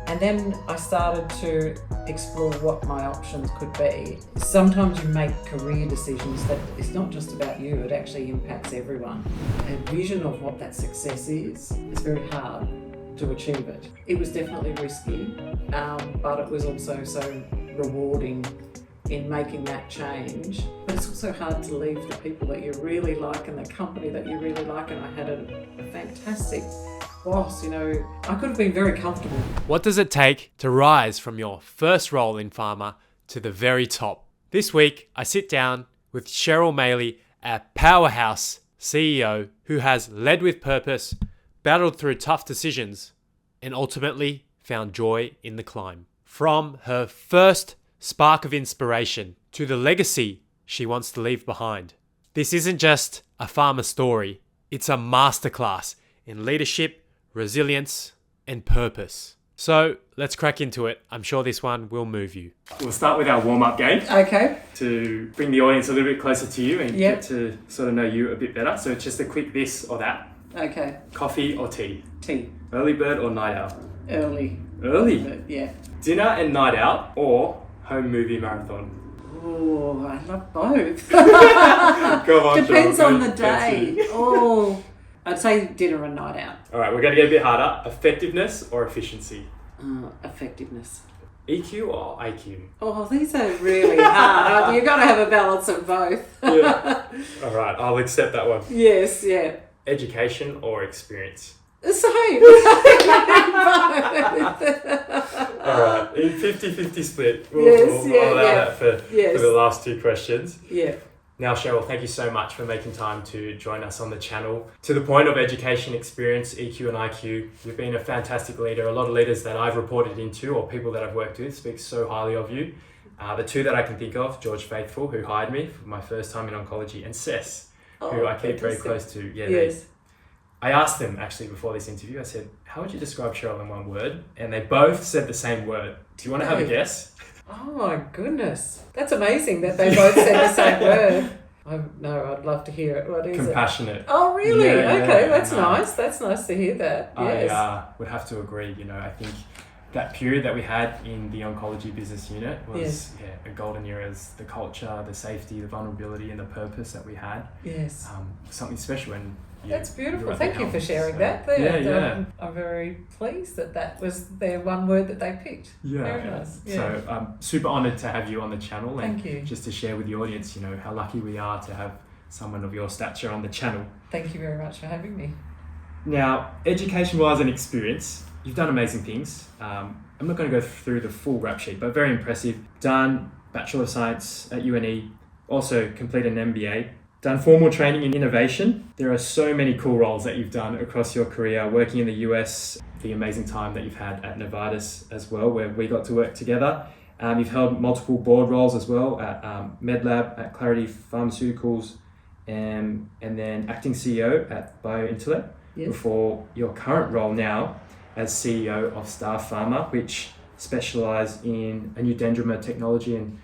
And then I started to explore what my options could be. Sometimes you make career decisions that it's not just about you, it actually impacts everyone. A vision of what that success is, it's very hard to achieve it. It was definitely risky, but it was also so rewarding in making that change. But it's also hard to leave the people that you really like and the company that you really like, and I had a fantastic boss, I could have been very comfortable. What does it take to rise from your first role in pharma to the very top? This week, I sit down with Cheryl Maley, a powerhouse CEO who has led with purpose, battled through tough decisions, and ultimately found joy in the climb. From her first spark of inspiration to the legacy she wants to leave behind. This isn't just a pharma story, it's a masterclass in leadership, resilience, and purpose. So let's crack into it. I'm sure this one will move you. We'll start with our warm-up game. Okay. To bring the audience a little bit closer to you and get to sort of know you a bit better. So it's just a quick this or that. Okay. Coffee or tea? Tea. Early bird or night owl? Early. Early? Yeah. Dinner and night out or home movie marathon? Oh, I love both. Come on, Depends Cheryl, on the day. Oh, I'd say dinner and night out. All right, we're going to get a bit harder. Effectiveness or efficiency? Effectiveness. EQ or IQ? Oh, these are really hard. You've got to have a balance of both. Yeah. All right, I'll accept that one. Yes, yeah. Education or experience? Same. All right, in 50-50 split. We'll allow that for the last two questions. Yeah. Now, Cheryl, thank you so much for making time to join us on the channel. To the point of education, experience, EQ and IQ, you've been a fantastic leader. A lot of leaders that I've reported into or people that I've worked with speak so highly of you. The two that I can think of, George Faithful, who hired me for my first time in oncology, and Cess, who I keep very close to. Yeah, yes. I asked them actually before this interview, I said, how would you describe Cheryl in one word? And they both said the same word. Do you want to have a guess? Oh my goodness. That's amazing that they both said the same word. I'd love to hear it. What is Compassionate. it? Oh, really? Yeah, okay, that's nice. That's nice to hear that. Yes. I would have to agree. I think that period that we had in the oncology business unit was a golden era. As the culture, the safety, the vulnerability, and the purpose that we had. Yes. Something special. And that's beautiful. Thank you for sharing that. I'm very pleased that was their one word that they picked. Yeah. Very nice. Yeah. So I'm super honoured to have you on the channel. Thank you. Just to share with the audience, how lucky we are to have someone of your stature on the channel. Thank you very much for having me. Now, education-wise and experience, you've done amazing things. I'm not going to go through the full rap sheet, but very impressive. Done Bachelor of Science at UNE, also completed an MBA. Done formal training in innovation. There are so many cool roles that you've done across your career, working in the US, the amazing time that you've had at Novartis as well, where we got to work together. You've held multiple board roles as well at MedLab, at Clarity Pharmaceuticals, and then acting CEO at BioIntellect, before your current role now as CEO of Star Pharma, which specialise in a new dendrimer technology. And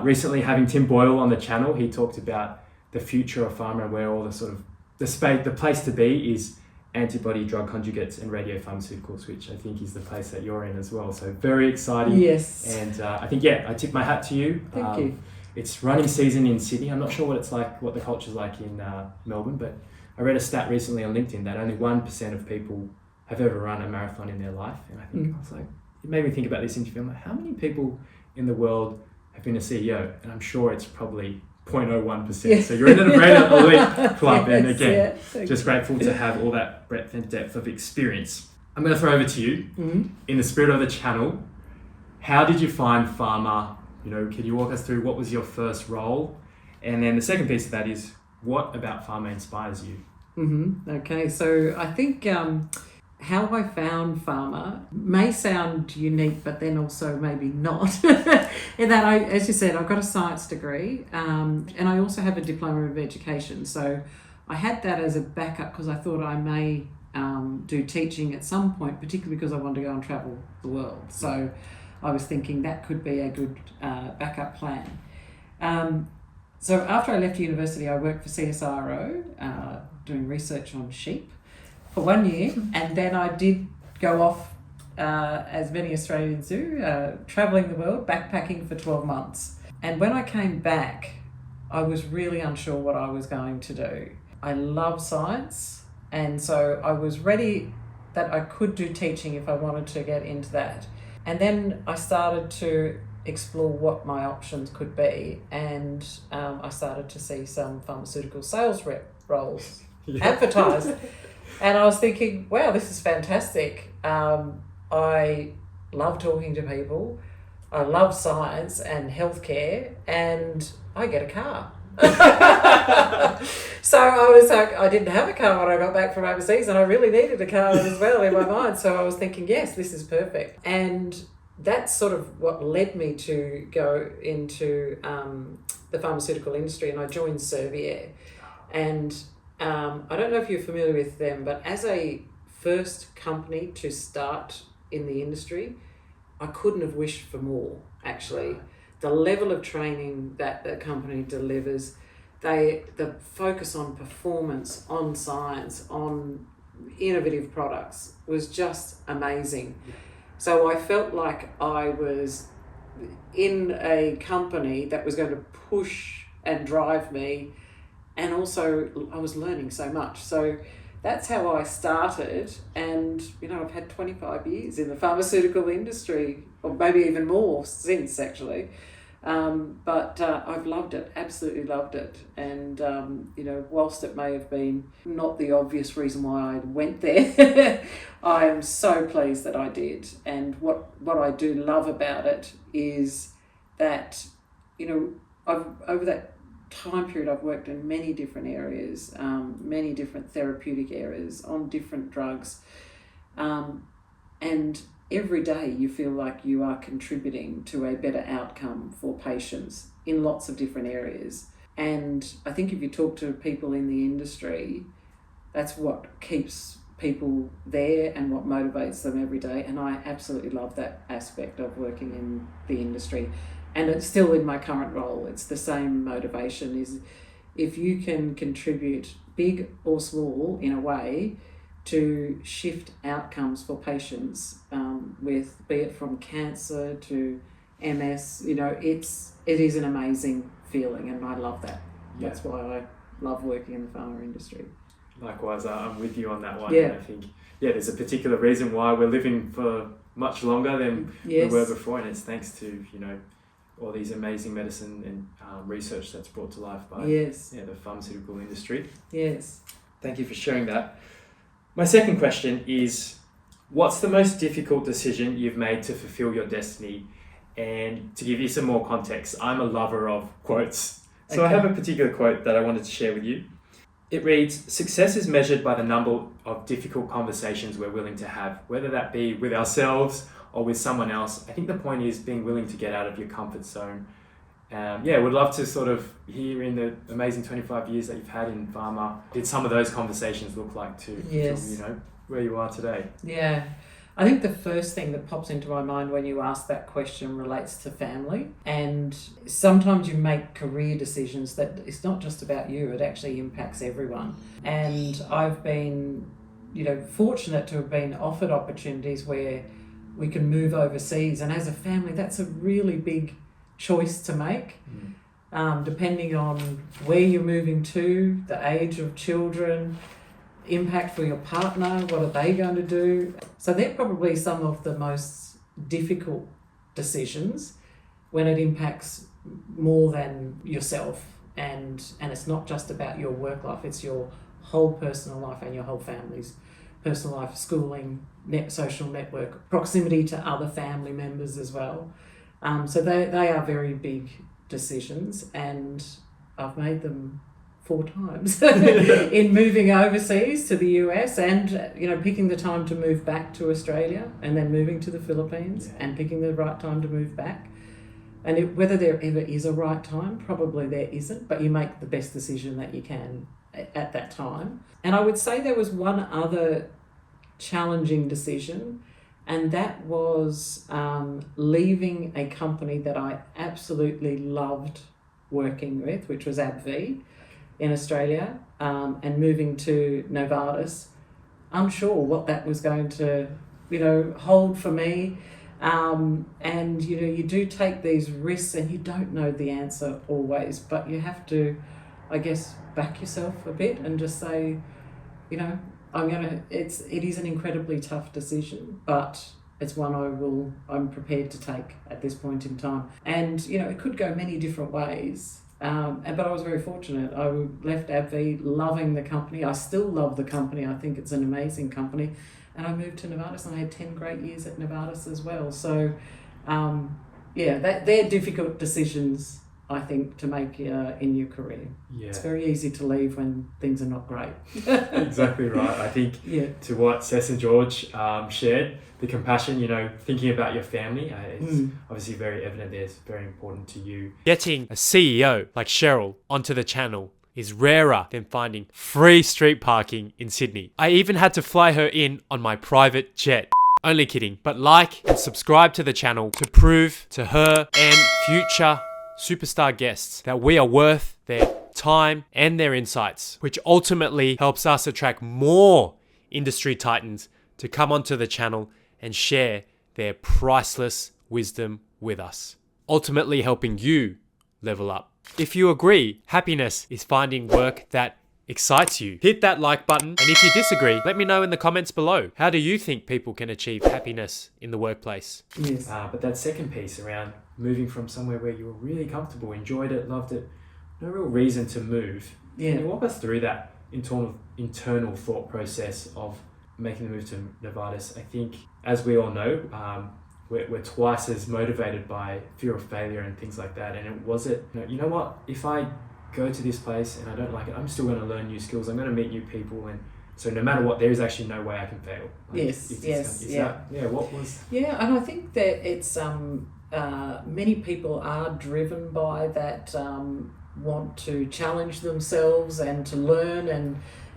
recently having Tim Boyle on the channel, he talked about the future of pharma and where all the sort of the place to be is antibody drug conjugates and radiopharmaceuticals, which I think is the place that you're in as well. So very exciting. Yes. And I think, I tip my hat to you. Thank you. It's running season in Sydney. I'm not sure what it's like, what the culture's like in Melbourne, but I read a stat recently on LinkedIn that only 1% of people have ever run a marathon in their life. And I think, I was like, it made me think about this interview. I'm like, how many people in the world have been a CEO? And I'm sure it's probably 0.01%. Yeah. So you're in a very elite club. And again, just grateful to have all that breadth and depth of experience. I'm going to throw over to you. In the spirit of the channel, how did you find pharma? Can you walk us through what was your first role? And then the second piece of that is, what about pharma inspires you? Okay, so I think how I found pharma may sound unique, but then also maybe not. In that, as you said, I've got a science degree, and I also have a diploma of education. So I had that as a backup because I thought I may do teaching at some point, particularly because I wanted to go and travel the world. So I was thinking that could be a good backup plan. So after I left university, I worked for CSIRO, doing research on sheep for 1 year, and then I did go off as many Australians do, travelling the world, backpacking for 12 months. And when I came back, I was really unsure what I was going to do. I love science, and so I was ready that I could do teaching if I wanted to get into that. And then I started to explore what my options could be, and I started to see some pharmaceutical sales rep roles advertised. And I was thinking, wow, this is fantastic. I love talking to people. I love science and healthcare, and I get a car. So I was like, I didn't have a car when I got back from overseas, and I really needed a car as well in my mind. So I was thinking, yes, this is perfect. And that's sort of what led me to go into the pharmaceutical industry, and I joined Servier. And I don't know if you're familiar with them, but as a first company to start in the industry, I couldn't have wished for more, actually. The level of training that the company delivers, the focus on performance, on science, on innovative products was just amazing. So I felt like I was in a company that was going to push and drive me, and also I was learning so much. So that's how I started, and I've had 25 years in the pharmaceutical industry, or maybe even more since, actually. But I've loved it, absolutely loved it. And, whilst it may have been not the obvious reason why I went there, I am so pleased that I did. And what I do love about it is that, over that time period, I've worked in many different areas, many different therapeutic areas on different drugs. And every day you feel like you are contributing to a better outcome for patients in lots of different areas. And I think if you talk to people in the industry, that's what keeps people there and what motivates them every day. And I absolutely love that aspect of working in the industry. And it's still in my current role. It's the same motivation, is if you can contribute, big or small, in a way, to shift outcomes for patients, with, be it from cancer to MS, it is an amazing feeling, and I love that. Yeah. That's why I love working in the pharma industry. Likewise, I'm with you on that one. Yeah. And I think, there's a particular reason why we're living for much longer than Yes. we were before, and it's thanks to, all these amazing medicine and research that's brought to life by the pharmaceutical industry. Yes. Thank you for sharing that. My second question is, what's the most difficult decision you've made to fulfill your destiny? And to give you some more context, I'm a lover of quotes. So Okay. I have a particular quote that I wanted to share with you. It reads, "Success is measured by the number of difficult conversations we're willing to have, whether that be with ourselves or with someone else." I think the point is being willing to get out of your comfort zone. Would love to sort of hear, in the amazing 25 years that you've had in pharma, did some of those conversations look like to where you are today? Yeah. I think the first thing that pops into my mind when you ask that question relates to family. And sometimes you make career decisions that it's not just about you, it actually impacts everyone. And I've been, fortunate to have been offered opportunities where we can move overseas. And as a family, that's a really big choice to make, depending on where you're moving to, the age of children, impact for your partner, what are they going to do. So they're probably some of the most difficult decisions when it impacts more than yourself, and it's not just about your work life, it's your whole personal life and your whole family's personal life, schooling, social network, proximity to other family members as well. So they are very big decisions, and I've made them 4 times in moving overseas to the US, and picking the time to move back to Australia, and then moving to the Philippines, and picking the right time to move back. And whether there ever is a right time, probably there isn't, but you make the best decision that you can at that time. And I would say there was one other challenging decision, and that was leaving a company that I absolutely loved working with, which was AbbVie in Australia, and moving to Novartis, unsure what that was going to hold for me. And you do take these risks and you don't know the answer always, but you have to, I guess, back yourself a bit and just say, it is an incredibly tough decision, but it's one I'm prepared to take at this point in time. And, it could go many different ways. But I was very fortunate. I left AbbVie loving the company. I still love the company. I think it's an amazing company. And I moved to Novartis and I had 10 great years at Novartis as well. So, they're difficult decisions, I think, to make in your career. Yeah. It's very easy to leave when things are not great. Exactly right. I think to what Cess and George shared, the compassion, thinking about your family, is obviously very evident there. It's very important to you. Getting a CEO like Cheryl onto the channel is rarer than finding free street parking in Sydney. I even had to fly her in on my private jet. Only kidding. But like and subscribe to the channel to prove to her and future superstar guests that we are worth their time and their insights, which ultimately helps us attract more industry titans to come onto the channel and share their priceless wisdom with us, ultimately helping you level up. If you agree, happiness is finding work that excites you. Hit that like button, and if you disagree, let me know in the comments below. How do you think people can achieve happiness in the workplace? Yes. But that second piece around moving from somewhere where you were really comfortable, enjoyed it, loved it, no real reason to move. Yeah. Can you walk us through that internal thought process of making the move to Novartis? I think, as we all know, we're twice as motivated by fear of failure and things like that. And you know what? If I go to this place and I don't like it, I'm still going to learn new skills. I'm going to meet new people, and so no matter what, there is actually no way I can fail. Yeah, and I think that it's many people are driven by that, want to challenge themselves and to learn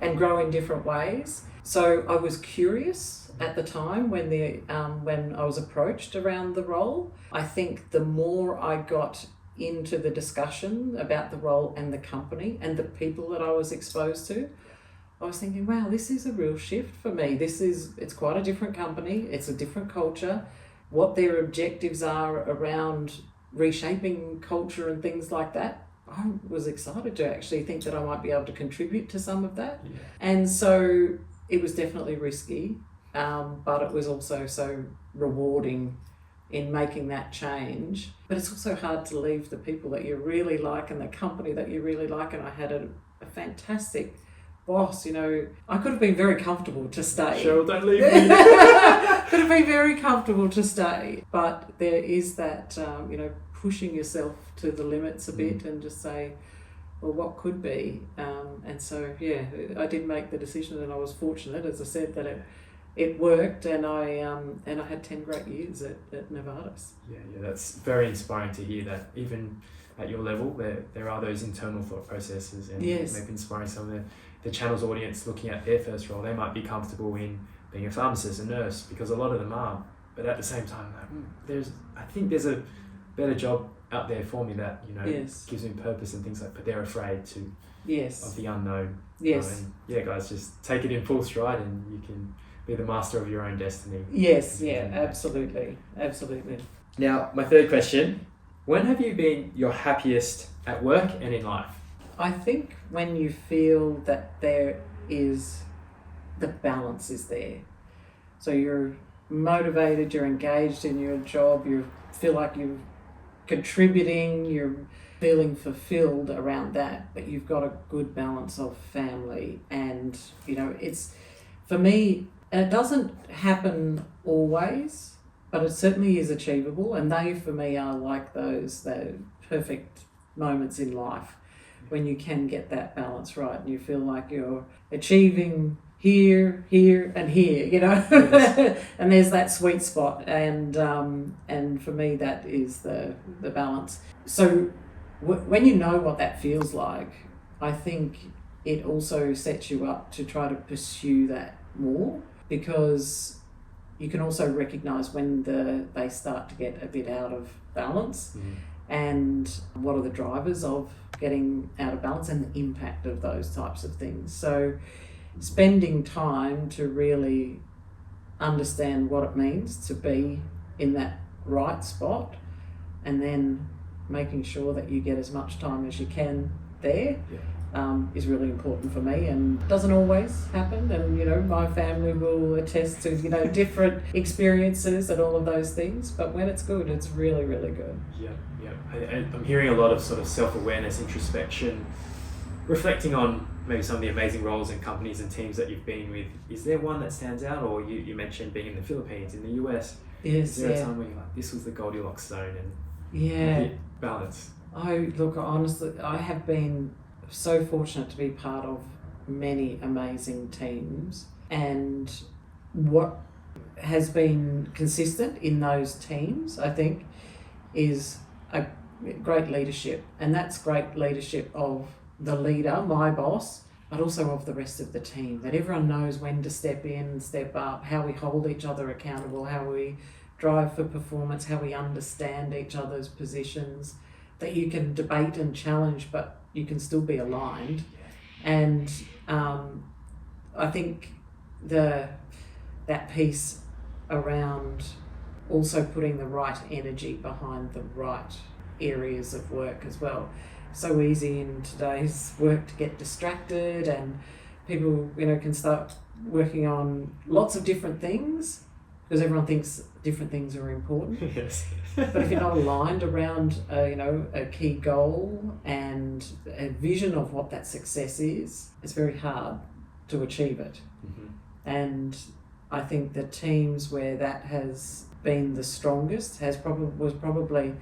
and grow in different ways. So I was curious at the time when I was approached around the role. I think the more I got into the discussion about the role and the company and the people that I was exposed to, I was thinking, wow, this is a real shift for me. It's quite a different company. It's a different culture. What their objectives are around reshaping culture and things like that, I was excited to actually think that I might be able to contribute to some of that. Yeah. And so it was definitely risky, but it was also so rewarding in making that change. But it's also hard to leave the people that you really like and the company that you really like. And I had a fantastic boss. I could have been very comfortable to stay. Cheryl, don't leave me. Could have been very comfortable to stay. But there is that, pushing yourself to the limits a bit and just say, well, what could be? And so, I did make the decision, and I was fortunate, as I said, that it worked, and I had 10 great years at Novartis. Yeah, that's very inspiring to hear that even at your level, there are those internal thought processes, and maybe inspiring some of the channel's audience looking at their first role. They might be comfortable in being a pharmacist, a nurse, because a lot of them are. But at the same time, I think there's a better job out there for me that gives me purpose and things like. But they're afraid of the unknown. Yes. Guys, just take it in full stride, and you can be the master of your own destiny. Yes. Yeah. Absolutely. Now, my third question: when have you been your happiest at work and in life? I think when you feel that the balance is there. So you're motivated, you're engaged in your job, you feel like you're contributing, you're feeling fulfilled around that, but you've got a good balance of family. And, it's, for me, and it doesn't happen always, but it certainly is achievable. And they, for me, are like the perfect moments in life when you can get that balance right and you feel like you're achieving here, and here, Yes. and there's that sweet spot, and for me that is the balance. So when you know what that feels like, I think it also sets you up to try to pursue that more, because you can also recognize when they start to get a bit out of balance. And what are the drivers of getting out of balance and the impact of those types of things. So spending time to really understand what it means to be in that right spot, and then making sure that you get as much time as you can there. Is really important for me, and doesn't always happen. And my family will attest to different experiences and all of those things. But when it's good, it's really, really good. I'm hearing a lot of sort of self-awareness, introspection, reflecting on maybe some of the amazing roles and companies and teams that you've been with. Is there one that stands out? Or you mentioned being in the Philippines, in the US. Yes. Is there a time when you're like, this was the Goldilocks zone and Yeah. balance? Honestly, I have been so fortunate to be part of many amazing teams, and what has been consistent in those teams, I think, is a great leadership. And that's great leadership of the leader, my boss, but also of the rest of the team, that everyone knows when to step in, step up, how we hold each other accountable, how we drive for performance, how we understand each other's positions, that you can debate and challenge, but you can still be aligned. And I think that piece around also putting the right energy behind the right areas of work as well. So easy in today's work to get distracted, and people can start working on lots of different things because everyone thinks different things are important. Yes. But if you're not aligned around a key goal and a vision of what that success is, it's very hard to achieve it. Mm-hmm. And I think the teams where that has been the strongest was probably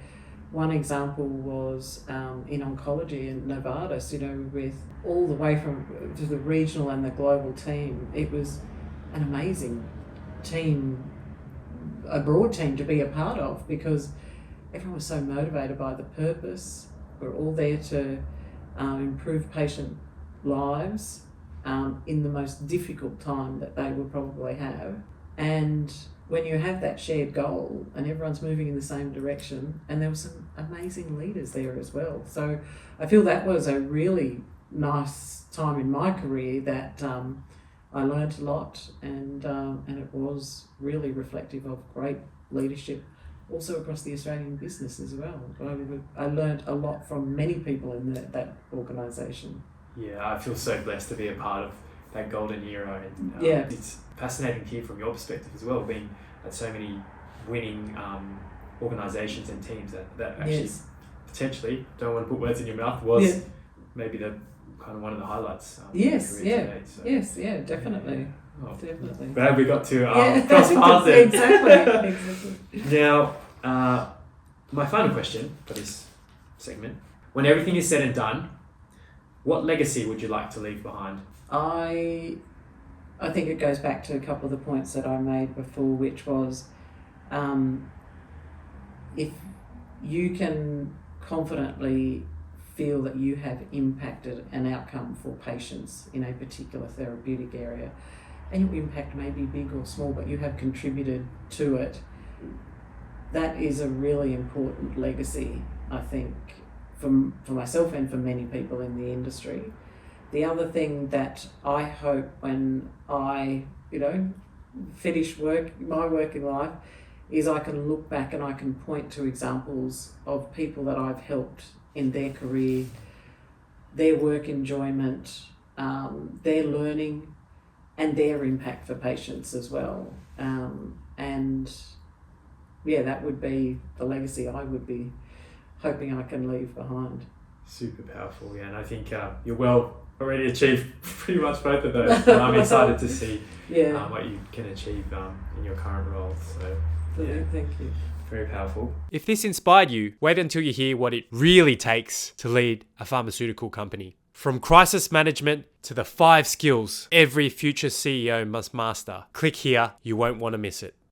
one example was in oncology in Novartis, with all the way to the regional and the global team. It was an amazing team, a broad team to be a part of, because everyone was so motivated by the purpose. We're all there to improve patient lives in the most difficult time that they will probably have. And when you have that shared goal and everyone's moving in the same direction, and there were some amazing leaders there as well. So I feel that was a really nice time in my career that I learned a lot, and it was really reflective of great leadership also across the Australian business as well. I learned a lot from many people in that organisation. Yeah, I feel so blessed to be a part of that golden era, and it's fascinating to hear from your perspective as well, being at so many winning organisations and teams that actually potentially, don't want to put words in your mouth, was maybe the kind of one of the highlights. Today, so. Definitely. Yeah. Oh, definitely. Glad we got to cross paths there. Exactly. Now, my final question for this segment: when everything is said and done, what legacy would you like to leave behind? I think it goes back to a couple of the points that I made before, which was if you can confidently feel that you have impacted an outcome for patients in a particular therapeutic area, and your impact may be big or small, but you have contributed to it, that is a really important legacy, I think, for myself and for many people in the industry. The other thing that I hope when I, finish my working life is I can look back and I can point to examples of people that I've helped in their career, their work enjoyment, their learning, and their impact for patients as well. That would be the legacy I would be hoping I can leave behind. Super powerful, and I think you're already achieved pretty much both of those. And I'm excited to see what you can achieve in your current role. So, thank you. Very powerful. If this inspired you, wait until you hear what it really takes to lead a pharmaceutical company. From crisis management to the 5 skills every future CEO must master. Click here, you won't want to miss it.